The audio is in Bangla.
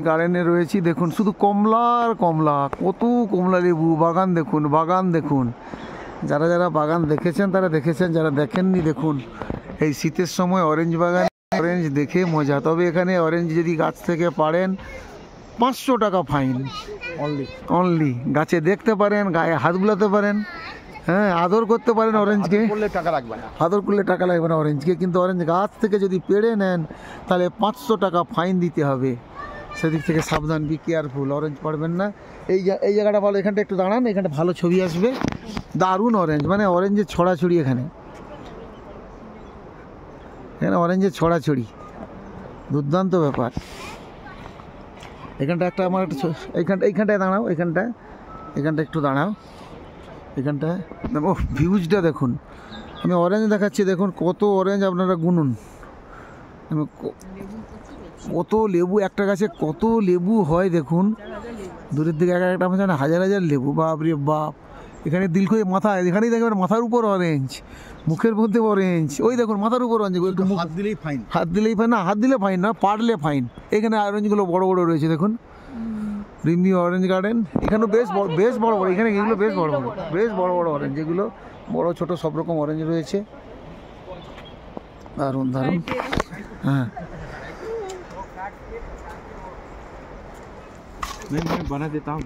গার্ডেনে রয়েছি। দেখুন শুধু কমলা আর কমলা, কত কমলা লেবু বাগান দেখুন, বাগান দেখুন। যারা যারা বাগান দেখেছেন তারা দেখেছেন, যারা দেখেননি দেখুন। এই শীতের সময় অরেঞ্জ বাগান, অরেঞ্জ দেখে মজা। তবে এখানে অরেঞ্জ যদি গাছ থেকে পারেন 500 টাকা ফাইন, অনলি। গাছে দেখতে পারেন, গায়ে হাত বুলাতে পারেন, হ্যাঁ আদর করতে পারেন অরেঞ্জকে, আদর করলে টাকা লাগবে না অরেঞ্জকে। কিন্তু অরেঞ্জ গাছ থেকে যদি পেড়ে নেন তাহলে 500 টাকা ফাইন দিতে হবে। সেদিক থেকে সাবধান, বি কেয়ারফুল, অরেঞ্জ পারবেন না। এই জায়গাটা ভালো, এখানটা একটু দাঁড়ান, এখানটা ভালো ছবি আসবে। দারুণ অরেঞ্জ, মানে অরেঞ্জের ছড়াছড়ি এখানে, এখানে অরেঞ্জের ছড়াছড়ি, দুর্দান্ত ব্যাপার। এখানটা একটা আমার একটা এইখানটায় দাঁড়াও, এখানটা একটু দাঁড়াও, এখানটায় ও ভিউজটা দেখুন। আমি অরেঞ্জ দেখাচ্ছি, দেখুন কত অরেঞ্জ, আপনারা গুনুন কত লেবু একটা গাছে, কত লেবু হয় দেখুন। দূরের দিকে একটা জানে হাজার হাজার লেবু, বাপ রে বাপ। এখানে দিলখুই মাথায়, এখানেই দেখবেন মাথার উপর অরেঞ্জ, মুখের মধ্যে অরেঞ্জ, ওই দেখুন মাথার উপর অরেঞ্জ। একটু হাত দিলেই ফাইন, হাত দিলেই ফাইন না, হাত দিলে ফাইন না, পারলে ফাইন। এখানে অরেঞ্জগুলো বড় বড় রয়েছে দেখুন, রিমি অরেঞ্জ গার্ডেন। এখানেও বেশ বড় বড়, এখানে এগুলো বেশ বড় বড় অরেঞ্জ, এগুলো বড় ছোট সব রকম অরেঞ্জ রয়েছে। দারুণ দারুণ, হ্যাঁ मैं बना देता हूँ।